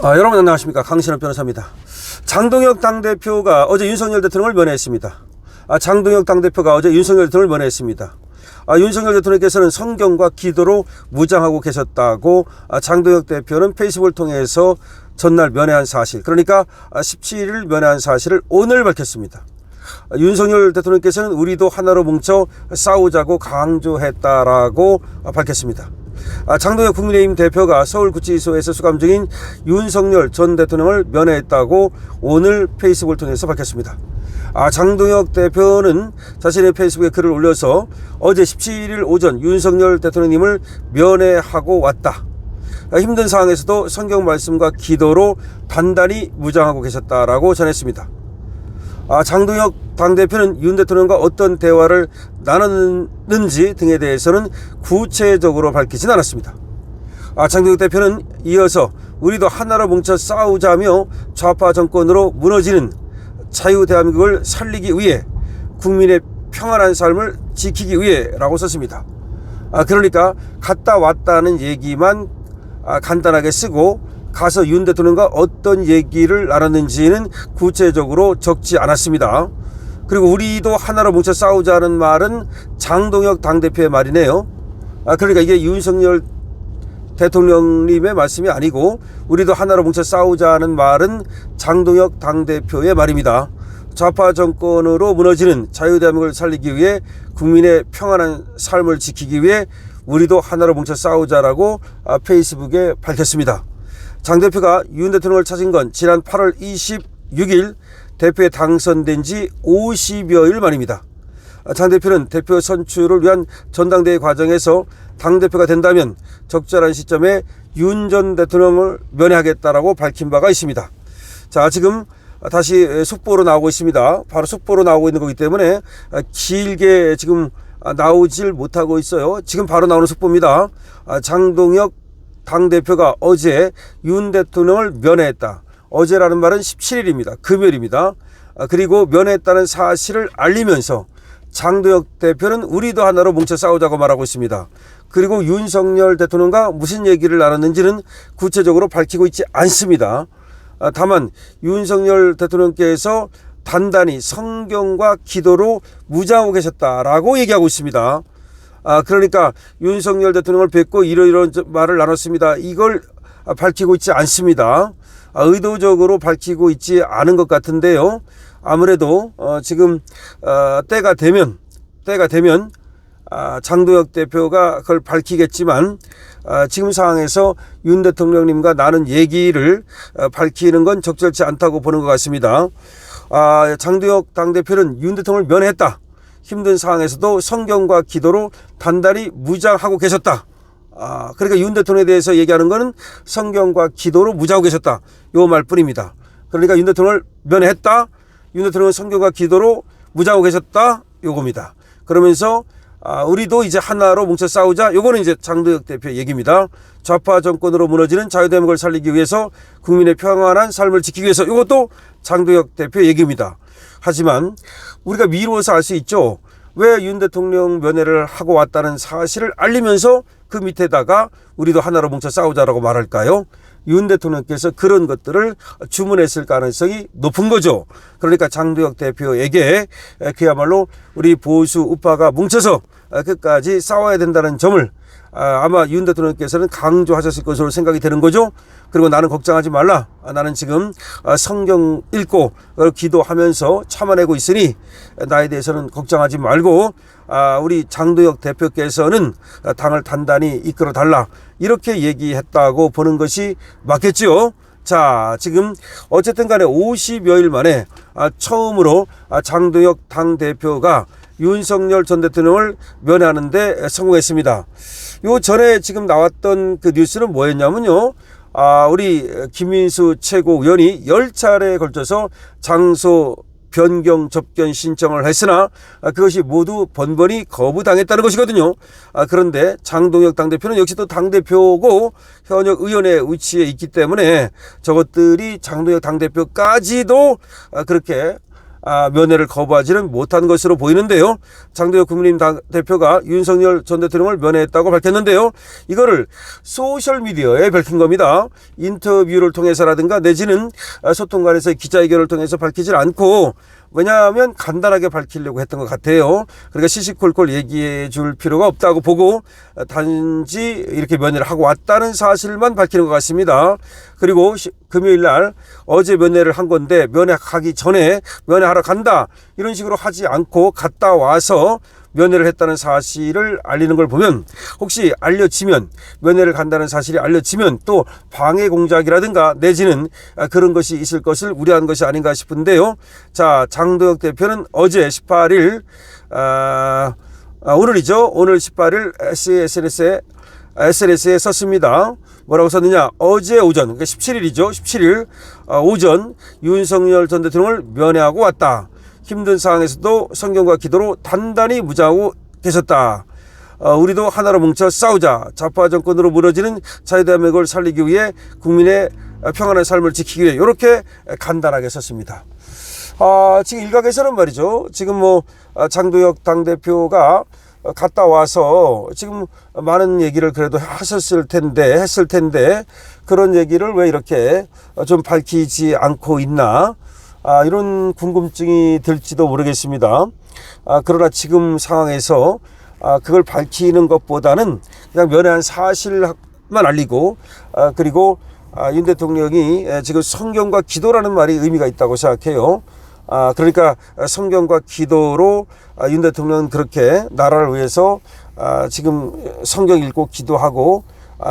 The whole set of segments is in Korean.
여러분 안녕하십니까. 강신업 변호사입니다. 장동혁 당대표가 어제 윤석열 대통령을 면회했습니다. 장동혁 당대표가 어제 윤석열 대통령을 면회했습니다. 윤석열 대통령께서는 성경과 기도로 무장하고 계셨다고 장동혁 대표는 페이스북을 통해서 전날 면회한 사실, 그러니까 17일 면회한 사실을 오늘 밝혔습니다. 윤석열 대통령께서는 우리도 하나로 뭉쳐 싸우자고 강조했다라고 밝혔습니다. 장동혁 국민의힘 대표가 서울구치소에서 수감 중인 윤석열 전 대통령을 면회했다고 오늘 페이스북을 통해서 밝혔습니다. 장동혁 대표는 자신의 페이스북에 글을 올려서 어제 17일 오전 윤석열 대통령님을 면회하고 왔다. 힘든 상황에서도 성경 말씀과 기도로 단단히 무장하고 계셨다라고 전했습니다. 장동혁 당대표는 윤 대통령과 어떤 대화를 나눴는지 등에 대해서는 구체적으로 밝히진 않았습니다. 장동혁 대표는 이어서 우리도 하나로 뭉쳐 싸우자며 좌파 정권으로 무너지는 자유 대한민국을 살리기 위해 국민의 평안한 삶을 지키기 위해 라고 썼습니다. 그러니까 갔다 왔다는 얘기만 간단하게 쓰고 가서 윤 대통령과 어떤 얘기를 나눴는지는 구체적으로 적지 않았습니다. 그리고 우리도 하나로 뭉쳐 싸우자는 말은 장동혁 당대표의 말이네요. 그러니까 이게 윤석열 대통령님의 말씀이 아니고 우리도 하나로 뭉쳐 싸우자는 말은 장동혁 당대표의 말입니다. 좌파 정권으로 무너지는 자유대한민국을 살리기 위해 국민의 평안한 삶을 지키기 위해 우리도 하나로 뭉쳐 싸우자라고 페이스북에 밝혔습니다. 장 대표가 윤 대통령을 찾은 건 지난 8월 26일 대표에 당선된 지 50여일 만입니다. 장 대표는 대표 선출을 위한 전당대회 과정에서 당대표가 된다면 적절한 시점에 윤 전 대통령을 면회하겠다라고 밝힌 바가 있습니다. 자, 지금 다시 속보로 나오고 있습니다. 바로 속보로 나오고 있는 거기 때문에 길게 지금 나오질 못하고 있어요. 지금 바로 나오는 속보입니다. 장동혁 당대표가 어제 윤 대통령을 면회했다. 어제라는 말은 17일입니다. 금요일입니다. 그리고 면회했다는 사실을 알리면서 장동혁 대표는 우리도 하나로 뭉쳐 싸우자고 말하고 있습니다. 그리고 윤석열 대통령과 무슨 얘기를 나눴는지는 구체적으로 밝히고 있지 않습니다. 다만 윤석열 대통령께서 단단히 성경과 기도로 무장하고 계셨다라고 얘기하고 있습니다. 그러니까 윤석열 대통령을 뵙고 이러이러한 말을 나눴습니다. 이걸 밝히고 있지 않습니다. 의도적으로 밝히고 있지 않은 것 같은데요. 아무래도 지금 때가 되면 장동혁 대표가 그걸 밝히겠지만 지금 상황에서 윤 대통령님과 나눈 얘기를 밝히는 건 적절치 않다고 보는 것 같습니다. 장동혁 당대표는 윤 대통령을 면회했다. 힘든 상황에서도 성경과 기도로 단단히 무장하고 계셨다. 그러니까 윤 대통령에 대해서 얘기하는 거는 성경과 기도로 무장하고 계셨다. 요 말뿐입니다. 그러니까 윤 대통령을 면회했다. 윤 대통령은 성경과 기도로 무장하고 계셨다. 요겁니다. 그러면서 우리도 이제 하나로 뭉쳐 싸우자. 요거는 이제 장동혁 대표 얘기입니다. 좌파 정권으로 무너지는 자유대한민국을 살리기 위해서 국민의 평안한 삶을 지키기 위해서 이것도 장동혁 대표 얘기입니다. 하지만 우리가 미루어서 알 수 있죠. 왜 윤 대통령 면회를 하고 왔다는 사실을 알리면서 그 밑에다가 우리도 하나로 뭉쳐 싸우자라고 말할까요? 윤 대통령께서 그런 것들을 주문했을 가능성이 높은 거죠. 그러니까 장동혁 대표에게 그야말로 우리 보수 우파가 뭉쳐서 끝까지 싸워야 된다는 점을 아마 윤 대통령께서는 강조하셨을 것으로 생각이 되는 거죠. 그리고 나는 걱정하지 말라. 나는 지금 성경 읽고 기도하면서 참아내고 있으니 나에 대해서는 걱정하지 말고 우리 장동혁 대표께서는 당을 단단히 이끌어 달라. 이렇게 얘기했다고 보는 것이 맞겠죠. 자, 지금 어쨌든 간에 50여일 만에 처음으로 장동혁 당대표가 윤석열 전 대통령을 면회하는데 성공했습니다. 요 전에 지금 나왔던 그 뉴스는 뭐였냐면요. 우리 김민수 최고위원이 10차례에 걸쳐서 장소 변경 접견 신청을 했으나 그것이 모두 번번이 거부당했다는 것이거든요. 그런데 장동혁 당대표는 역시 또 당대표고 현역 의원의 위치에 있기 때문에 저것들이 장동혁 당대표까지도 그렇게 면회를 거부하지는 못한 것으로 보이는데요. 장도혁 국민의힘 대표가 윤석열 전 대통령을 면회했다고 밝혔는데요. 이거를 소셜미디어에 밝힌 겁니다. 인터뷰를 통해서라든가 내지는 소통관에서의 기자회견을 통해서 밝히질 않고, 왜냐하면 간단하게 밝히려고 했던 것 같아요. 그러니까 시시콜콜 얘기해 줄 필요가 없다고 보고 단지 이렇게 면회를 하고 왔다는 사실만 밝히는 것 같습니다. 그리고 금요일 날 어제 면회를 한 건데 면회 가기 전에 면회하러 간다 이런 식으로 하지 않고 갔다 와서 면회를 했다는 사실을 알리는 걸 보면, 혹시 알려지면, 면회를 간다는 사실이 알려지면 또 방해 공작이라든가 내지는 그런 것이 있을 것을 우려한 것이 아닌가 싶은데요. 자, 장도혁 대표는 어제 18일 오늘이죠. 오늘 18일 SNS에 썼습니다. 뭐라고 썼느냐? 어제 오전, 그러니까 17일이죠. 17일 오전 윤석열 전 대통령을 면회하고 왔다. 힘든 상황에서도 성경과 기도로 단단히 무장하고 계셨다. 우리도 하나로 뭉쳐 싸우자. 좌파 정권으로 무너지는 자유대한민국을 살리기 위해 국민의 평안한 삶을 지키기 위해, 이렇게 간단하게 썼습니다. 지금 일각에서는 말이죠. 지금 장도혁 당대표가 갔다 와서 지금 많은 얘기를 그래도 했을 텐데 그런 얘기를 왜 이렇게 좀 밝히지 않고 있나? 이런 궁금증이 들지도 모르겠습니다. 그러나 지금 상황에서 그걸 밝히는 것보다는 그냥 면회한 사실만 알리고, 그리고 윤 대통령이 지금 성경과 기도라는 말이 의미가 있다고 생각해요. 그러니까 성경과 기도로 윤 대통령은 그렇게 나라를 위해서 지금 성경 읽고 기도하고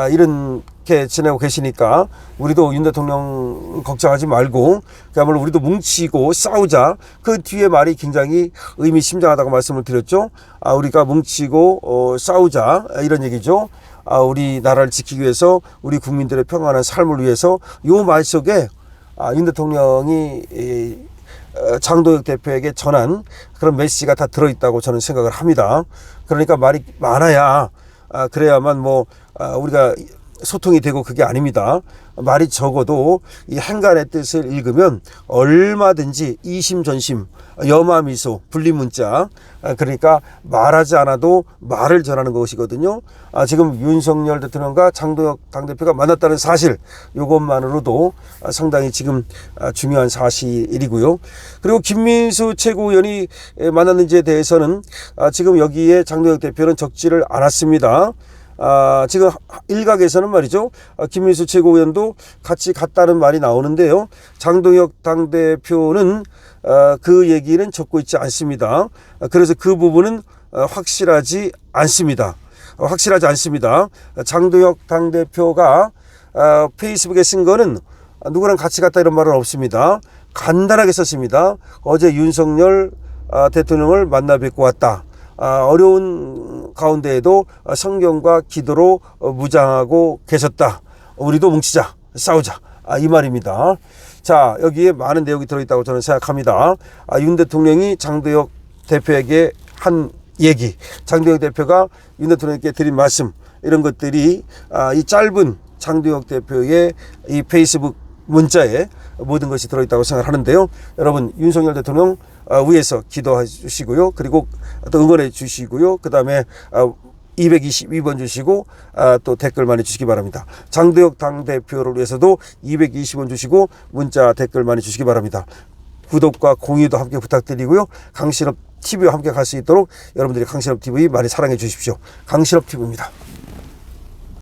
이렇게 지내고 계시니까 우리도 윤 대통령 걱정하지 말고 그야말로 우리도 뭉치고 싸우자. 그 뒤에 말이 굉장히 의미심장하다고 말씀을 드렸죠. 우리가 뭉치고 싸우자 이런 얘기죠. 우리나라를 지키기 위해서, 우리 국민들의 평안한 삶을 위해서, 요 말 속에 윤 대통령이 장도혁 대표에게 전한 그런 메시지가 다 들어있다고 저는 생각을 합니다. 그러니까 말이 많아야 그래야만 우리가 소통이 되고 그게 아닙니다. 말이 적어도 이 행간의 뜻을 읽으면 얼마든지 이심전심, 여마미소, 분리문자, 그러니까 말하지 않아도 말을 전하는 것이거든요. 지금 윤석열 대통령과 장도혁 당대표가 만났다는 사실, 이것만으로도 상당히 지금 중요한 사실이고요. 그리고 김민수 최고위원이 만났는지에 대해서는 지금 여기에 장도혁 대표는 적지를 않았습니다. 지금 일각에서는 말이죠. 김민수 최고위원도 같이 갔다는 말이 나오는데요. 장도혁 당대표는 그 얘기는 적고 있지 않습니다. 그래서 그 부분은 확실하지 않습니다. 장도혁 당대표가 페이스북에 쓴 거는 누구랑 같이 갔다 이런 말은 없습니다. 간단하게 썼습니다. 어제 윤석열 대통령을 만나 뵙고 왔다. 어려운 가운데에도 성경과 기도로 무장하고 계셨다. 우리도 뭉치자, 싸우자. 이 말입니다. 자, 여기에 많은 내용이 들어있다고 저는 생각합니다. 윤 대통령이 장도혁 대표에게 한 얘기, 장도혁 대표가 윤 대통령께 드린 말씀, 이런 것들이 이 짧은 장도혁 대표의 이 페이스북 문자에 모든 것이 들어있다고 생각하는데요. 여러분, 윤석열 대통령 위해서 기도해 주시고요. 그리고 또 응원해 주시고요. 그 다음에 222번 주시고 또 댓글 많이 주시기 바랍니다. 장도혁 당대표를 위해서도 220원 주시고 문자 댓글 많이 주시기 바랍니다. 구독과 공유도 함께 부탁드리고요. 강신업 TV와 함께 갈 수 있도록 여러분들이 강신업 TV 많이 사랑해 주십시오. 강신업 TV입니다.